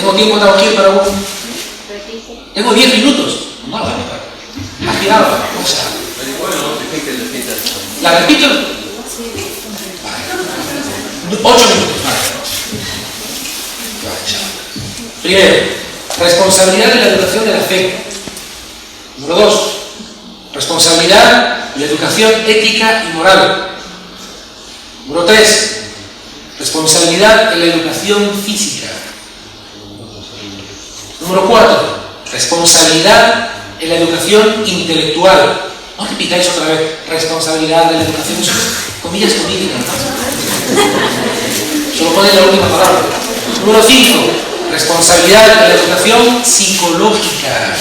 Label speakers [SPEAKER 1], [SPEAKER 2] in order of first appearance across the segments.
[SPEAKER 1] ¿Tengo tiempo aquí para un...? Tengo 10 minutos. No, vale. ¿Has tirado? O sea, ¿la repito? Vale. 8 minutos, vale. Primero, responsabilidad de la educación de la fe. Número 2, responsabilidad de la educación ética y moral. Número 3, responsabilidad en la educación física. Número 4, responsabilidad en la educación intelectual. No repitáis otra vez, responsabilidad de la educación, comillas políticas, ¿no? Solo ponéis la última palabra. Número 5, responsabilidad en la educación psicológica.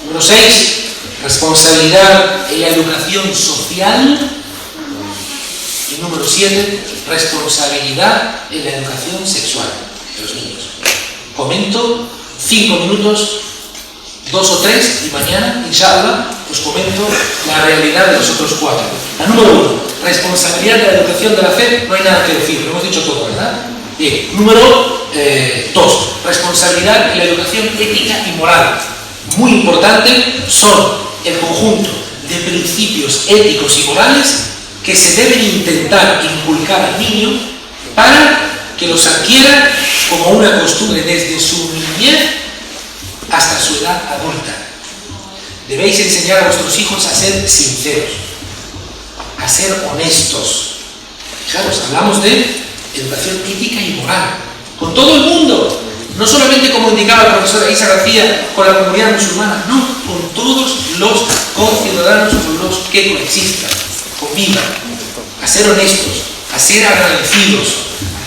[SPEAKER 1] Número 6, responsabilidad en la educación social. Y número 7, responsabilidad en la educación sexual de los niños. Comento 5 minutos, 2 o 3, y mañana, inshallah, os comento la realidad de los otros 4. La número 1, responsabilidad de la educación de la fe, no hay nada que decir, lo hemos dicho todo, ¿verdad? Bien, número 2, responsabilidad en la educación ética y moral. Muy importante, son el conjunto de principios éticos y morales que se deben intentar inculcar al niño para que los adquiera como una costumbre desde su niñez hasta su edad adulta. Debéis enseñar a vuestros hijos a ser sinceros, a ser honestos. Fijaros, hablamos de educación ética y moral, con todo el mundo, no solamente como indicaba el profesor Isa García con la comunidad musulmana, no, con todos los conciudadanos con los que coexistan, convivan, a ser honestos, a ser agradecidos,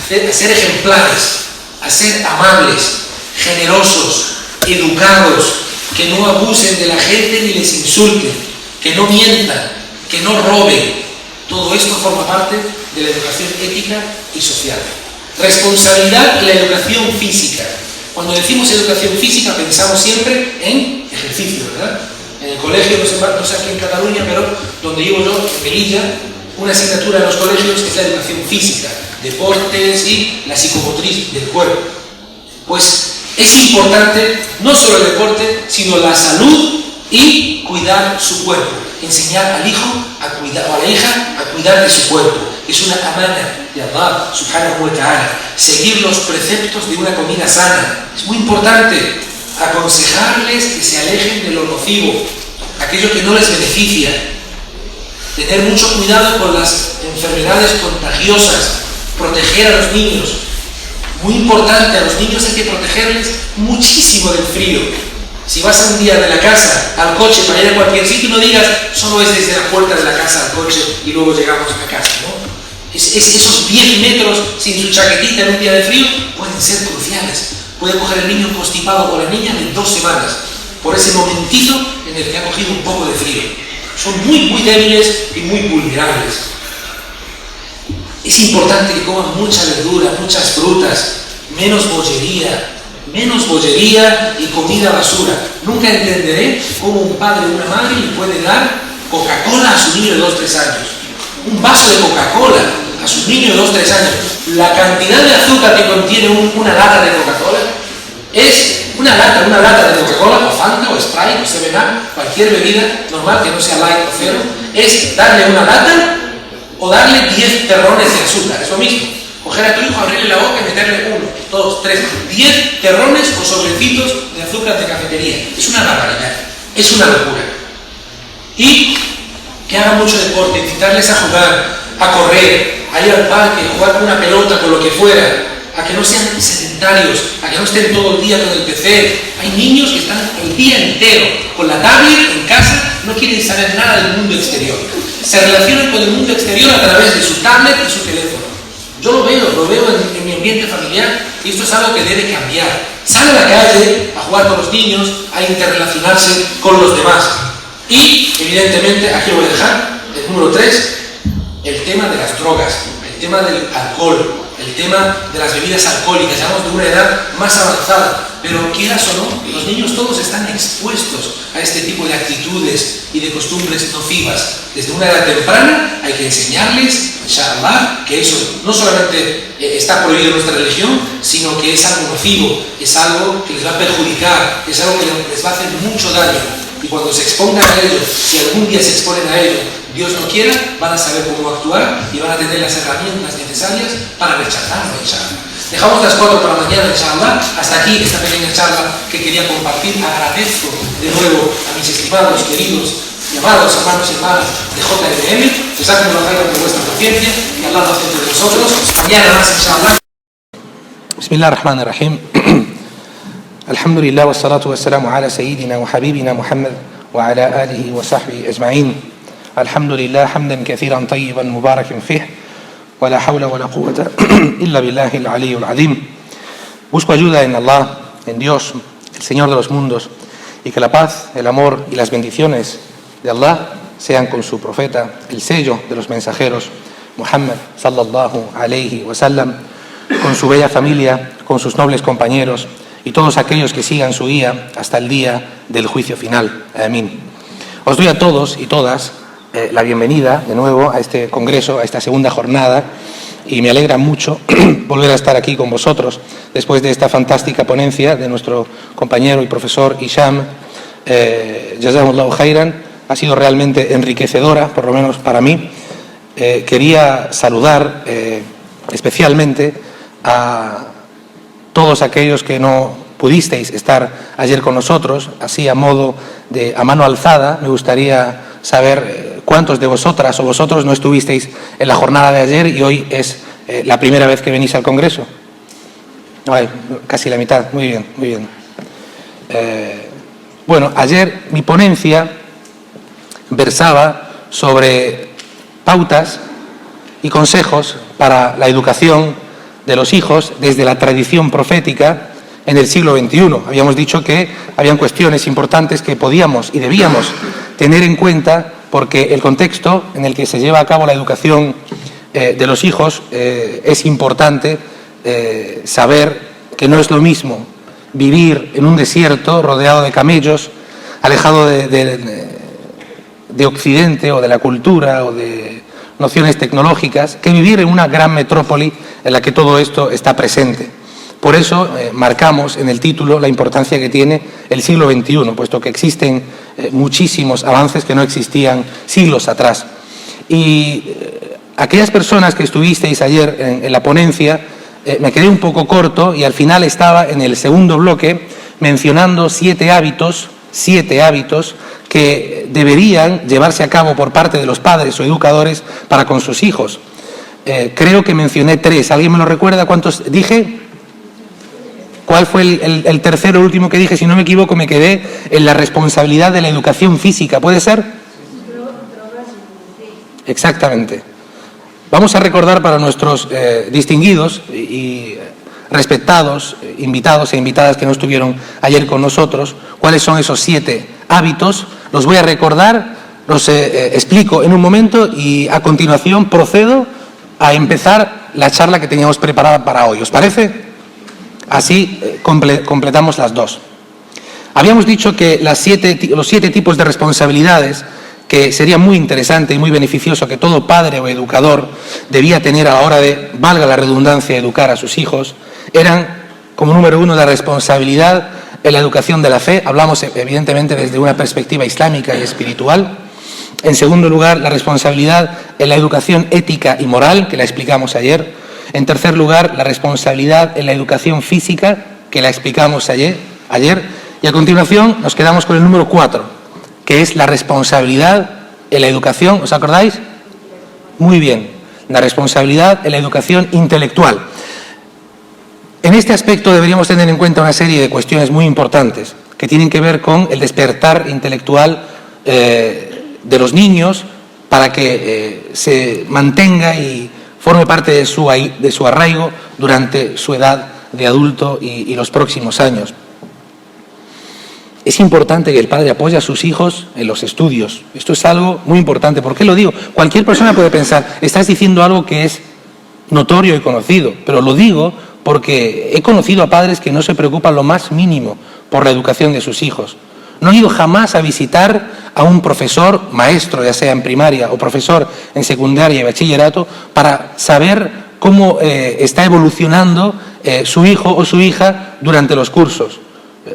[SPEAKER 1] a ser ejemplares, a ser amables, generosos, educados, que no abusen de la gente ni les insulten, que no mientan, que no roben. Todo esto forma parte de la educación ética y social. Responsabilidad en la educación física. Cuando decimos educación física pensamos siempre en ejercicio, ¿verdad? En el colegio, no sé aquí en Cataluña, pero donde vivo yo, en Melilla, una asignatura en los colegios es la educación física, deportes y la psicomotriz del cuerpo. Pues es importante no solo el deporte, sino la salud y cuidar su cuerpo. Enseñar al hijo a cuidar, o a la hija a cuidar de su cuerpo. Es una amana de Allah subhanahu wa ta'ala. Seguir los preceptos de una comida sana. Es muy importante aconsejarles que se alejen de lo nocivo, aquello que no les beneficia. Tener mucho cuidado con las enfermedades contagiosas. Proteger a los niños. Muy importante, a los niños hay que protegerles muchísimo del frío. Si vas un día de la casa al coche para ir a cualquier sitio, no digas, solo es desde la puerta de la casa al coche y luego llegamos a casa, ¿no? Esos 10 metros sin su chaquetita en un día de frío pueden ser cruciales. Puede coger el niño constipado con la niña en 2 semanas, por ese momentito en el que ha cogido un poco de frío. Son muy débiles y muy vulnerables. Es importante que coman mucha verdura, muchas frutas, menos bollería y comida basura. Nunca entenderé cómo un padre o una madre le puede dar Coca-Cola a su niño de 2-3 años. Un vaso de Coca-Cola a su niño de 2-3 años. La cantidad de azúcar que contiene una lata de Coca-Cola es una lata de Coca-Cola, o Fanta, o Sprite, o 7-Up, cualquier bebida normal que no sea light o cero, es darle una lata o darle 10 terrones de azúcar. Es lo mismo. Coger a tu hijo, abrirle la boca y meterle 1, 2, 3, 10 terrones o sobrecitos de azúcar de cafetería. Es una barbaridad, es una locura. Y que hagan mucho deporte, incitarles a jugar, a correr, a ir al parque, a jugar con una pelota, con lo que fuera, a que no sean sedentarios, a que no estén todo el día con el PC. Hay niños que están el día entero con la tablet en casa, no quieren saber nada del mundo exterior. Se relacionan con el mundo exterior a través de su tablet y su teléfono. Yo lo veo en mi ambiente familiar, y esto es algo que debe cambiar. Sale a la calle a jugar con los niños, a interrelacionarse con los demás. Y, evidentemente, aquí lo voy a dejar, el número 3, el tema de las drogas, el tema del alcohol. el tema de las bebidas alcohólicas, ya vamos de una edad más avanzada, pero quieras o no, los niños todos están expuestos a este tipo de actitudes y de costumbres nocivas. Desde una edad temprana hay que enseñarles, inshallah, que eso no solamente está prohibido en nuestra religión, sino que es algo nocivo, es algo que les va a perjudicar, es algo que les va a hacer mucho daño. Y cuando se expongan a ello, si algún día se exponen a ello, Dios no quiera, van a saber cómo actuar y van a tener las herramientas necesarias para rechazarlo, inshallah. Dejamos las 4 para mañana, inshallah. Hasta aquí esta pequeña charla que quería compartir. Agradezco de nuevo a mis estimados, queridos y amados hermanos y hermanas de JMM. Les hago una gracia por vuestra paciencia y Allah lo acepte de nosotros. Mañana más, inshallah.
[SPEAKER 2] Bismillahirrahmanirrahim. Alhamdulillah wa salatu wa salamu ala sayyidina wa habibina Muhammad wa ala alihi wa sahbihi ajma'in. Alhamdulillah hamdan kathiran tayyiban mubarakan fih. ولا حول ولا قوة إلا بالله العلي العظيم. Busco ayuda en Allah, en Dios, el Señor de los mundos, y que la paz, el amor y las bendiciones de Allah sean con su profeta, el sello de los mensajeros, Muhammad sallallahu alayhi wa sallam, con su bella familia, con sus nobles compañeros y todos aquellos que sigan su guía hasta el día del juicio final. Amén. Os doy a todos y todas la bienvenida de nuevo a este congreso, a esta segunda jornada, y me alegra mucho volver a estar aquí con vosotros después de esta fantástica ponencia de nuestro compañero y profesor Hisham. Jazakumullahu khairan, ha sido realmente enriquecedora, por lo menos para mí. Quería saludar especialmente a todos aquellos que no pudisteis estar ayer con nosotros, así a modo de a mano alzada. Me gustaría saber cuántos de vosotras o vosotros no estuvisteis en la jornada de ayer y hoy es la primera vez que venís al Congreso. Ay, casi la mitad, muy bien, muy bien. Bueno, ayer mi ponencia versaba sobre pautas y consejos para la educación de los hijos desde la tradición profética en el siglo XXI. Habíamos dicho que habían cuestiones importantes que podíamos y debíamos tener en cuenta porque el contexto en el que se lleva a cabo la educación de los hijos es importante saber que no es lo mismo vivir en un desierto rodeado de camellos, alejado de Occidente o de la cultura o de nociones tecnológicas, que vivir en una gran metrópoli en la que todo esto está presente. Por eso marcamos en el título la importancia que tiene el siglo XXI, puesto que existen muchísimos avances que no existían siglos atrás. Y aquellas personas que estuvisteis ayer en la ponencia, me quedé un poco corto y al final estaba en el segundo bloque mencionando 7 hábitos que deberían llevarse a cabo por parte de los padres o educadores para con sus hijos. Creo que mencioné 3. ¿Alguien me lo recuerda cuántos dije? ¿Cuál fue el tercero, el último que dije? Si no me equivoco, me quedé en la responsabilidad de la educación física. ¿Puede ser? Exactamente. Vamos a recordar para nuestros distinguidos y respetados invitados e invitadas que no estuvieron ayer con nosotros, cuáles son esos 7 hábitos. Los voy a recordar, los explico en un momento y a continuación procedo a empezar la charla que teníamos preparada para hoy. ¿Os parece? Así completamos las 2. Habíamos dicho que los 7 tipos de responsabilidades que sería muy interesante y muy beneficioso que todo padre o educador debía tener a la hora de, valga la redundancia, educar a sus hijos, eran, como número 1, la responsabilidad en la educación de la fe. Hablamos evidentemente desde una perspectiva islámica y espiritual. En segundo lugar, la responsabilidad en la educación ética y moral, que la explicamos ayer. En tercer lugar, la responsabilidad en la educación física, que la explicamos ayer. Y a continuación nos quedamos con el número 4, que es la responsabilidad en la educación, ¿os acordáis? Muy bien, la responsabilidad en la educación intelectual. En este aspecto deberíamos tener en cuenta una serie de cuestiones muy importantes que tienen que ver con el despertar intelectual de los niños para que se mantenga y forme parte de su arraigo durante su edad de adulto y los próximos años. Es importante que el padre apoye a sus hijos en los estudios. Esto es algo muy importante. ¿Por qué lo digo? Cualquier persona puede pensar, estás diciendo algo que es notorio y conocido, pero lo digo porque he conocido a padres que no se preocupan lo más mínimo por la educación de sus hijos. No han ido jamás a visitar a un profesor, maestro, ya sea en primaria o profesor en secundaria y bachillerato, para saber cómo está evolucionando su hijo o su hija durante los cursos.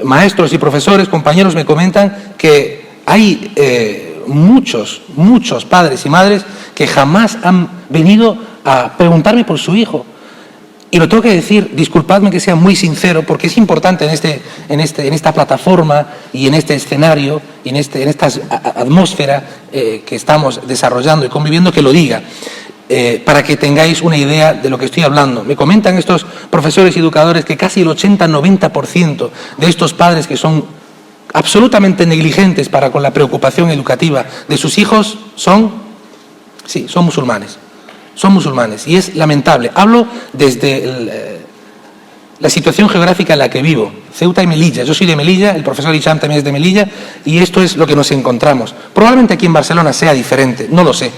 [SPEAKER 2] Maestros y profesores, compañeros, me comentan que hay muchos padres y madres que jamás han venido a preguntarme por su hijo. Y lo tengo que decir, disculpadme que sea muy sincero, porque es importante en esta plataforma y en este escenario y en esta atmósfera que estamos desarrollando y conviviendo, que lo diga, para que tengáis una idea de lo que estoy hablando. Me comentan estos profesores y educadores que casi el 80-90% de estos padres que son absolutamente negligentes para con la preocupación educativa de sus hijos son musulmanes. Son musulmanes y es lamentable. Hablo desde la situación geográfica en la que vivo, Ceuta y Melilla. Yo soy de Melilla, el profesor Hicham también es de Melilla y esto es lo que nos encontramos. Probablemente aquí en Barcelona sea diferente, no lo sé.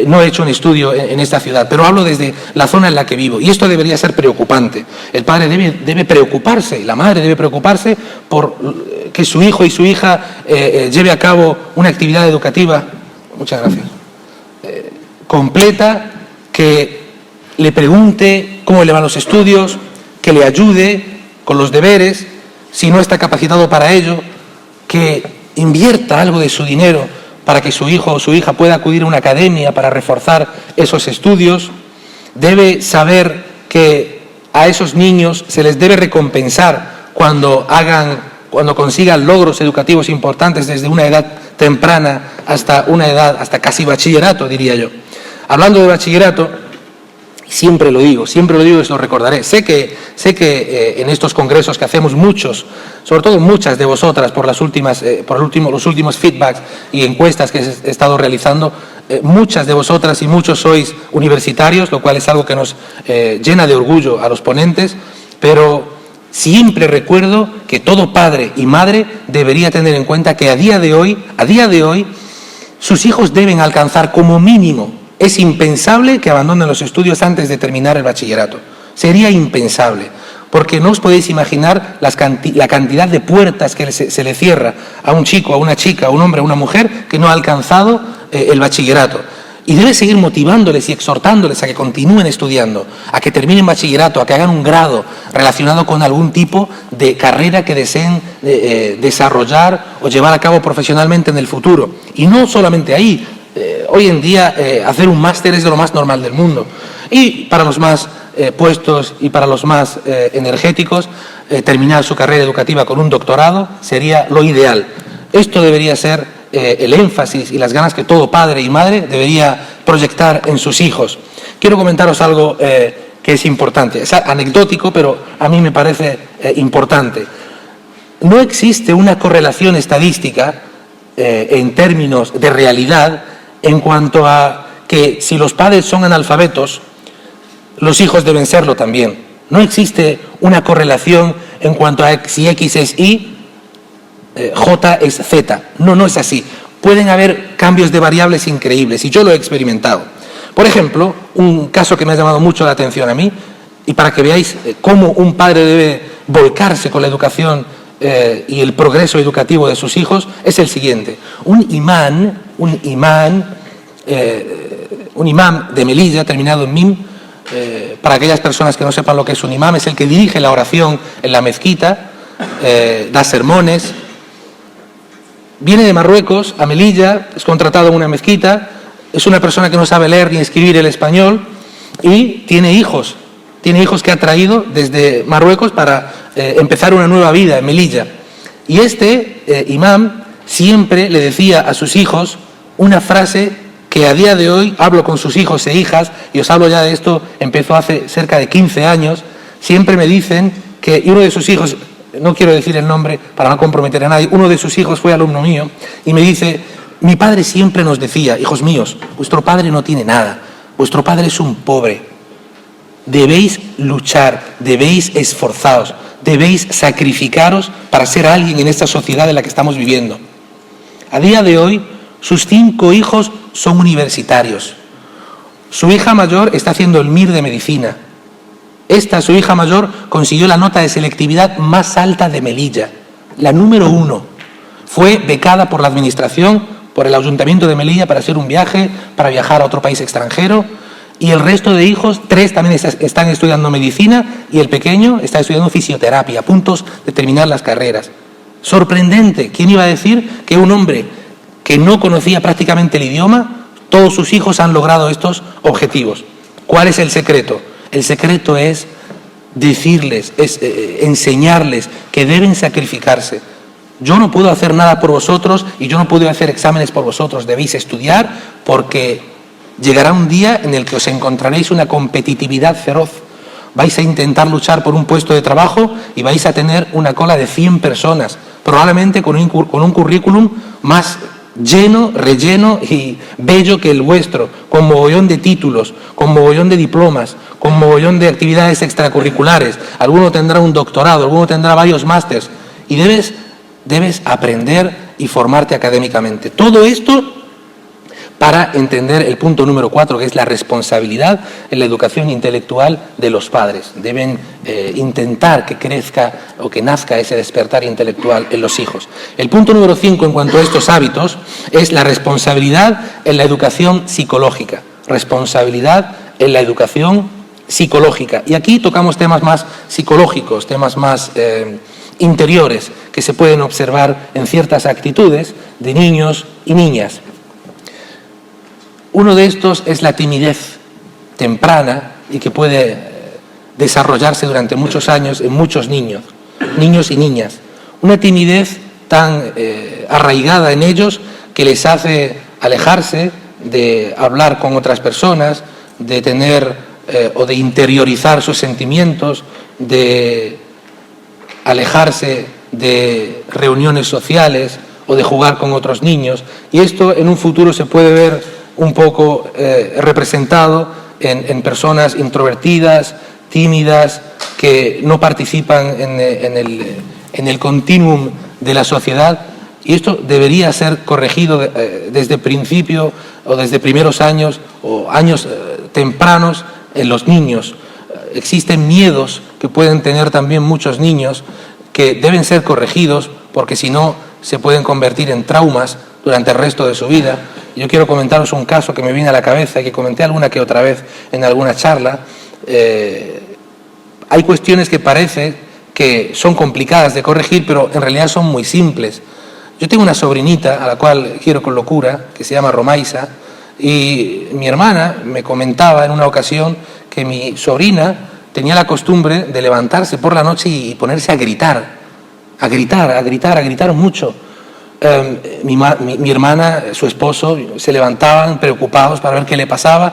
[SPEAKER 2] No he hecho un estudio en esta ciudad, pero hablo desde la zona en la que vivo y esto debería ser preocupante. El padre debe preocuparse, la madre debe preocuparse por que su hijo y su hija lleve a cabo una actividad educativa, muchas gracias, completa, que le pregunte cómo le van los estudios, que le ayude con los deberes, si no está capacitado para ello, que invierta algo de su dinero para que su hijo o su hija pueda acudir a una academia para reforzar esos estudios. Debe saber que a esos niños se les debe recompensar cuando consigan logros educativos importantes desde una edad temprana hasta una edad, hasta casi bachillerato, diría yo. Hablando de bachillerato, siempre lo digo y os lo recordaré. Sé que en estos congresos que hacemos muchos, sobre todo muchas de vosotras por los últimos feedbacks y encuestas que he estado realizando, muchas de vosotras y muchos sois universitarios, lo cual es algo que nos llena de orgullo a los ponentes, pero siempre recuerdo que todo padre y madre debería tener en cuenta que a día de hoy, sus hijos deben alcanzar como mínimo. Es impensable que abandonen los estudios antes de terminar el bachillerato. Sería impensable, porque no os podéis imaginar la cantidad de puertas que se le cierra a un chico, a una chica, a un hombre, a una mujer que no ha alcanzado el bachillerato. Y debe seguir motivándoles y exhortándoles a que continúen estudiando, a que terminen bachillerato, a que hagan un grado relacionado con algún tipo de carrera que deseen desarrollar o llevar a cabo profesionalmente en el futuro. Y no solamente ahí. Hoy en día hacer un máster es de lo más normal del mundo y para los más puestos y para los más energéticos terminar su carrera educativa con un doctorado sería lo ideal. Esto debería ser el énfasis y las ganas que todo padre y madre debería proyectar en sus hijos. Quiero comentaros algo que es importante, es anecdótico, pero a mí me parece importante. No existe una correlación estadística en términos de realidad en cuanto a que si los padres son analfabetos, los hijos deben serlo también. No existe una correlación en cuanto a si X es Y, J es Z. No es así. Pueden haber cambios de variables increíbles y yo lo he experimentado. Por ejemplo, un caso que me ha llamado mucho la atención a mí y para que veáis cómo un padre debe volcarse con la educación y el progreso educativo de sus hijos es el siguiente. Un imán de Melilla, terminado en mim, para aquellas personas que no sepan lo que es un imán, es el que dirige la oración en la mezquita, da sermones. Viene de Marruecos a Melilla, es contratado en una mezquita, es una persona que no sabe leer ni escribir el español y tiene hijos que ha traído desde Marruecos para empezar una nueva vida en Melilla. Y este imán siempre le decía a sus hijos una frase que a día de hoy hablo con sus hijos e hijas, y os hablo ya de esto, empezó hace cerca de 15 años, siempre me dicen que, y uno de sus hijos, no quiero decir el nombre para no comprometer a nadie, uno de sus hijos fue alumno mío, y me dice, mi padre siempre nos decía, hijos míos, vuestro padre no tiene nada, vuestro padre es un pobre, debéis luchar, debéis esforzaros, debéis sacrificaros para ser alguien en esta sociedad en la que estamos viviendo. A día de hoy, sus 5 hijos son universitarios. Su hija mayor está haciendo el MIR de medicina. Su hija mayor, consiguió la nota de selectividad más alta de Melilla, la número 1. Fue becada por la administración, por el Ayuntamiento de Melilla, para hacer un viaje, para viajar a otro país extranjero. Y el resto de hijos, 3 también están estudiando medicina y el pequeño está estudiando fisioterapia, a puntos de terminar las carreras. Sorprendente. ¿Quién iba a decir que un hombre que no conocía prácticamente el idioma, todos sus hijos han logrado estos objetivos? ¿Cuál es el secreto? El secreto es decirles, enseñarles que deben sacrificarse. Yo no puedo hacer nada por vosotros y yo no puedo hacer exámenes por vosotros. Debéis estudiar porque llegará un día en el que os encontraréis una competitividad feroz. Vais a intentar luchar por un puesto de trabajo y vais a tener una cola de 100 personas, probablemente con un currículum más lleno, relleno y bello que el vuestro, con mogollón de títulos, con mogollón de diplomas, con mogollón de actividades extracurriculares. Alguno tendrá un doctorado, alguno tendrá varios másters y debes aprender y formarte académicamente. Todo esto para entender el punto número 4, que es la responsabilidad en la educación intelectual de los padres. Deben intentar que crezca o que nazca ese despertar intelectual en los hijos. El punto número 5 en cuanto a estos hábitos es la responsabilidad en la educación psicológica. Responsabilidad en la educación psicológica. Y aquí tocamos temas más psicológicos, temas más interiores que se pueden observar en ciertas actitudes de niños y niñas. Uno de estos es la timidez temprana y que puede desarrollarse durante muchos años en muchos niños y niñas. Una timidez tan arraigada en ellos que les hace alejarse de hablar con otras personas, de tener o de interiorizar sus sentimientos, de alejarse de reuniones sociales o de jugar con otros niños. Y esto en un futuro se puede ver un poco representado en personas introvertidas, tímidas, que no participan en el continuum de la sociedad. Y esto debería ser corregido desde principio o desde primeros años o años tempranos en los niños. Existen miedos que pueden tener también muchos niños que deben ser corregidos porque si no se pueden convertir en traumas durante el resto de su vida. Yo quiero comentaros un caso que me viene a la cabeza y que comenté alguna que otra vez en alguna charla. Hay cuestiones que parece que son complicadas de corregir, pero en realidad son muy simples. Yo tengo una sobrinita a la cual quiero con locura, que se llama Romaisa, y mi hermana me comentaba en una ocasión que mi sobrina tenía la costumbre de levantarse por la noche y ponerse a gritar mucho. Mi hermana, su esposo, se levantaban preocupados para ver qué le pasaba,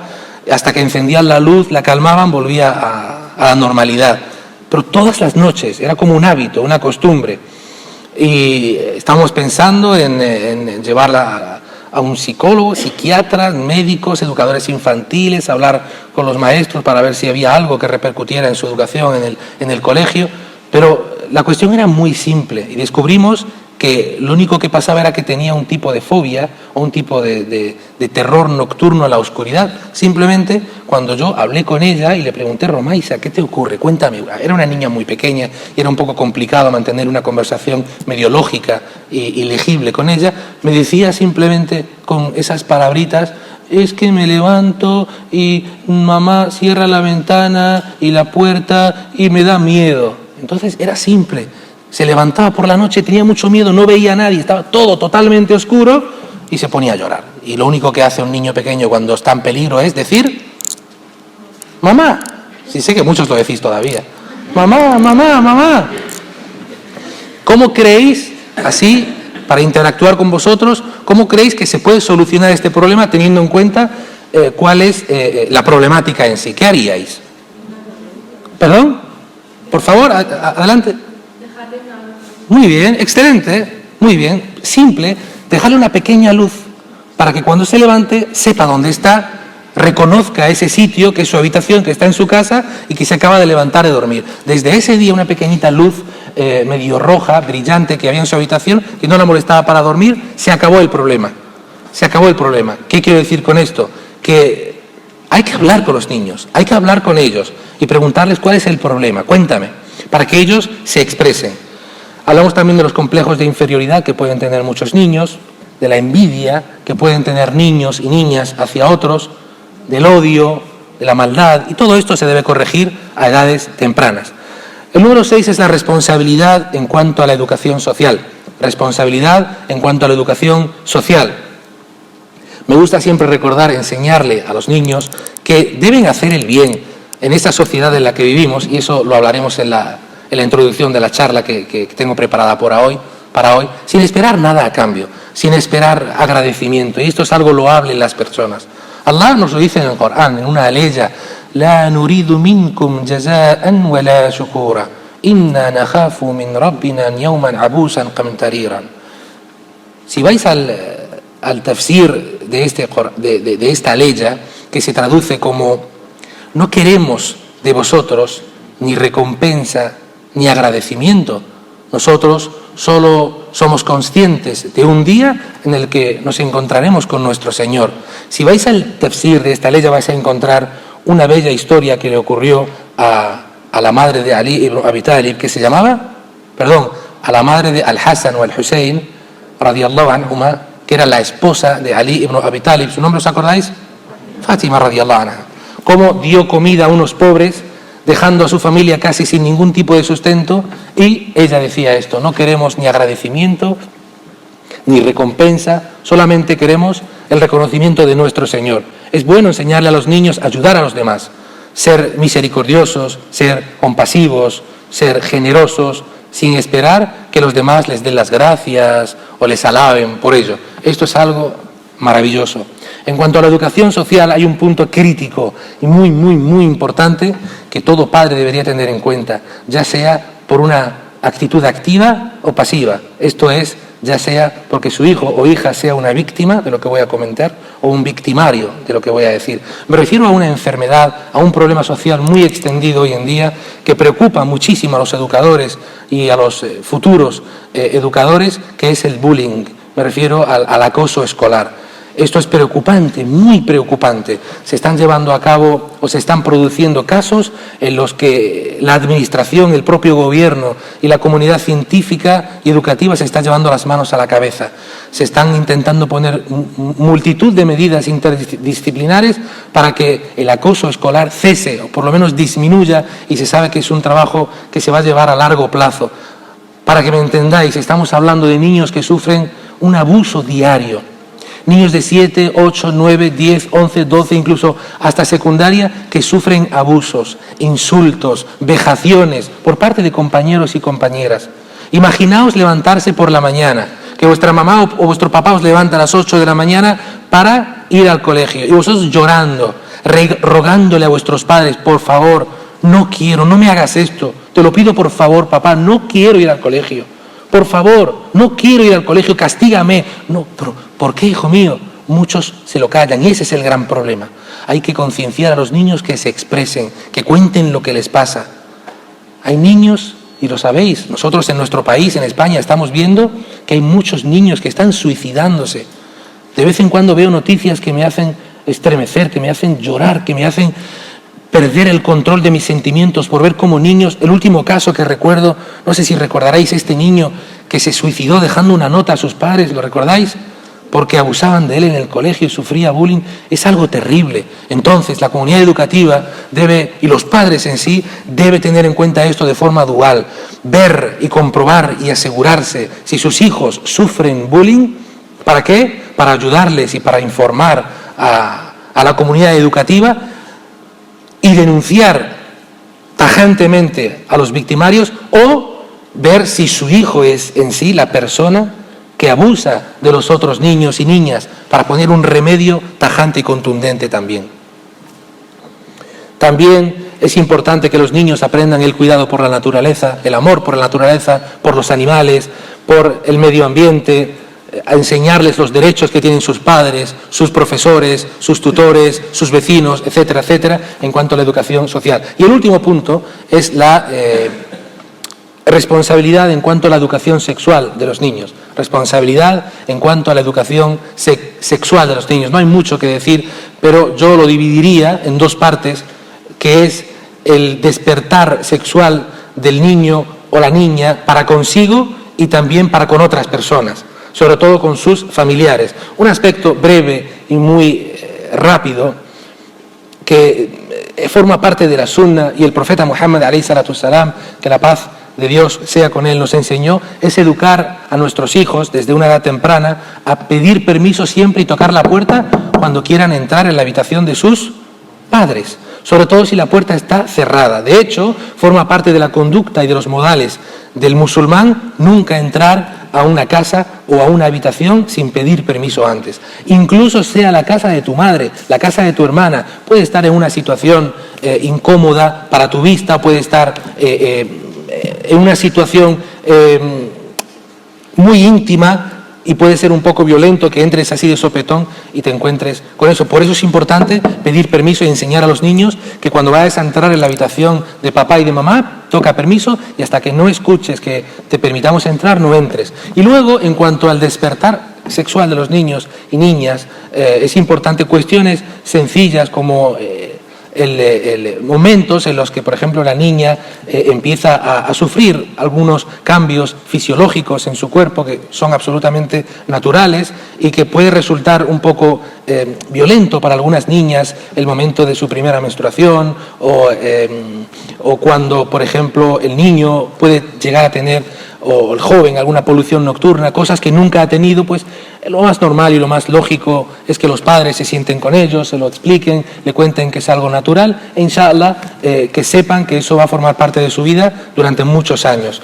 [SPEAKER 2] hasta que encendían la luz, la calmaban, volvía a la normalidad. Pero todas las noches, era como un hábito, una costumbre. Y estamos pensando en llevarla a un psicólogo, psiquiatras, médicos, educadores infantiles, hablar con los maestros para ver si había algo que repercutiera en su educación en el colegio. Pero la cuestión era muy simple y descubrimos que lo único que pasaba era que tenía un tipo de fobia o un tipo de terror nocturno a la oscuridad. Simplemente cuando yo hablé con ella y le pregunté, Romaisa, ¿qué te ocurre? Cuéntame. Era una niña muy pequeña y era un poco complicado mantener una conversación medio lógica y legible con ella. Me decía simplemente con esas palabritas, es que me levanto y mamá cierra la ventana y la puerta y me da miedo. Entonces era simple. Se levantaba por la noche, tenía mucho miedo, no veía a nadie, estaba todo totalmente oscuro y se ponía a llorar. Y lo único que hace un niño pequeño cuando está en peligro es decir, mamá. Sí, sé que muchos lo decís todavía. Mamá, mamá, mamá. ¿Cómo creéis, así, para interactuar con vosotros, cómo creéis que se puede solucionar este problema teniendo en cuenta cuál es la problemática en sí? ¿Qué haríais? ¿Perdón? Por favor, adelante. Muy bien, excelente, muy bien, simple, dejarle una pequeña luz para que cuando se levante sepa dónde está, reconozca ese sitio que es su habitación, que está en su casa y que se acaba de levantar de dormir. Desde ese día una pequeñita luz medio roja, brillante que había en su habitación, que no la molestaba para dormir, se acabó el problema. Se acabó el problema. ¿Qué quiero decir con esto? Que Hay que hablar con los niños, hay que hablar con ellos y preguntarles cuál es el problema, cuéntame, para que ellos se expresen. Hablamos también de los complejos de inferioridad que pueden tener muchos niños, de la envidia que pueden tener niños y niñas hacia otros, del odio, de la maldad, y todo esto se debe corregir a edades tempranas. El número 6 es la responsabilidad en cuanto a la educación social. Responsabilidad en cuanto a la educación social. Me gusta siempre recordar, enseñarle a los niños que deben hacer el bien en esta sociedad en la que vivimos, y eso lo hablaremos en la introducción de la charla que tengo preparada para hoy, sin esperar nada a cambio, sin esperar agradecimiento. Y esto es algo loable en las personas. Allah nos lo dice en el Corán, en una aleya: La nuridu minkum jaza'an wa la shukura, inna nakhafu min rabbina yawman abusan qamtariran. Si vais al tafsir de esta aleya, que se traduce como: no queremos de vosotros ni recompensa ni agradecimiento, nosotros solo somos conscientes de un día en el que nos encontraremos con nuestro Señor. Si vais al tafsir de esta aleya vais a encontrar una bella historia que le ocurrió a la madre de Ali ibn Abi Talib, que se llamaba, a la madre de Al-Hassan o Al-Hussein, radiyallahu anhuma, que era la esposa de Ali ibn Abi Talib. ¿Su nombre os acordáis? Fátima, radiyallahu anha. Cómo dio comida a unos pobres, dejando a su familia casi sin ningún tipo de sustento, y ella decía esto: no queremos ni agradecimiento ni recompensa, solamente queremos el reconocimiento de nuestro Señor. Es bueno enseñarle a los niños a ayudar a los demás, ser misericordiosos, ser compasivos, ser generosos, sin esperar que los demás les den las gracias o les alaben por ello. Esto es algo maravilloso. En cuanto a la educación social, hay un punto crítico y muy, muy, muy importante que todo padre debería tener en cuenta, ya sea por una actitud activa o pasiva. Esto es, ya sea porque su hijo o hija sea una víctima de lo que voy a comentar o un victimario de lo que voy a decir. Me refiero a una enfermedad, a un problema social muy extendido hoy en día que preocupa muchísimo a los educadores y a los futuros educadores, que es el bullying. Me refiero al acoso escolar. Esto es preocupante, muy preocupante. Se están llevando a cabo o se están produciendo casos en los que la administración, el propio gobierno y la comunidad científica y educativa se están llevando las manos a la cabeza. Se están intentando poner multitud de medidas interdisciplinares para que el acoso escolar cese o por lo menos disminuya, y se sabe que es un trabajo que se va a llevar a largo plazo. Para que me entendáis, estamos hablando de niños que sufren un abuso diario. Niños de 7, 8, 9, 10, 11, 12, incluso hasta secundaria, que sufren abusos, insultos, vejaciones por parte de compañeros y compañeras. Imaginaos levantarse por la mañana, que vuestra mamá o vuestro papá os levanta a las 8 de la mañana para ir al colegio, y vosotros llorando, rogándole a vuestros padres: por favor, no quiero, no me hagas esto, te lo pido por favor, papá, no quiero ir al colegio. Por favor, no quiero ir al colegio, castígame. No, pero ¿por qué, hijo mío? Muchos se lo callan, y ese es el gran problema. Hay que concienciar a los niños que se expresen, que cuenten lo que les pasa. Hay niños, y lo sabéis, nosotros en nuestro país, en España, estamos viendo que hay muchos niños que están suicidándose. De vez en cuando veo noticias que me hacen estremecer, que me hacen llorar, que me hacen perder el control de mis sentimientos por ver cómo niños, el último caso que recuerdo, no sé si recordaréis, este niño que se suicidó dejando una nota a sus padres, ¿lo recordáis? Porque abusaban de él en el colegio y sufría bullying. Es algo terrible. Entonces la comunidad educativa debe, y los padres en sí, debe tener en cuenta esto de forma dual, ver y comprobar y asegurarse si sus hijos sufren bullying. ¿Para qué? Para ayudarles y para informar a la comunidad educativa y denunciar tajantemente a los victimarios, o ver si su hijo es en sí la persona que abusa de los otros niños y niñas, para poner un remedio tajante y contundente también. También es importante que los niños aprendan el cuidado por la naturaleza, el amor por la naturaleza, por los animales, por el medio ambiente, a enseñarles los derechos que tienen sus padres, sus profesores, sus tutores, sus vecinos, etcétera, etcétera, en cuanto a la educación social. Y el último punto es la responsabilidad en cuanto a la educación sexual de los niños. Responsabilidad en cuanto a la educación sexual de los niños. No hay mucho que decir, pero yo lo dividiría en dos partes, que es el despertar sexual del niño o la niña para consigo y también para con otras personas, sobre todo con sus familiares. Un aspecto breve y muy rápido que forma parte de la sunna y el profeta Muhammad alayhi salatu wassalam, que la paz de Dios sea con él, nos enseñó, es educar a nuestros hijos desde una edad temprana a pedir permiso siempre y tocar la puerta cuando quieran entrar en la habitación de sus padres, sobre todo si la puerta está cerrada. De hecho, forma parte de la conducta y de los modales del musulmán nunca entrar a una casa o a una habitación sin pedir permiso antes. Incluso sea la casa de tu madre, la casa de tu hermana, puede estar en una situación incómoda para tu vista, puede estar en una situación muy íntima y puede ser un poco violento que entres así de sopetón y te encuentres con eso. Por eso es importante pedir permiso y enseñar a los niños que cuando vayas a entrar en la habitación de papá y de mamá, toca permiso y hasta que no escuches que te permitamos entrar, no entres. Y luego, en cuanto al despertar sexual de los niños y niñas, es importante cuestiones sencillas como momentos en los que, por ejemplo, la niña empieza a sufrir algunos cambios fisiológicos en su cuerpo que son absolutamente naturales y que puede resultar un poco violento para algunas niñas el momento de su primera menstruación o cuando, por ejemplo, el niño puede llegar a tener o el joven alguna polución nocturna, cosas que nunca ha tenido, pues lo más normal y lo más lógico es que los padres se sienten con ellos, se lo expliquen, le cuenten que es algo natural e inshallah que sepan que eso va a formar parte de su vida durante muchos años.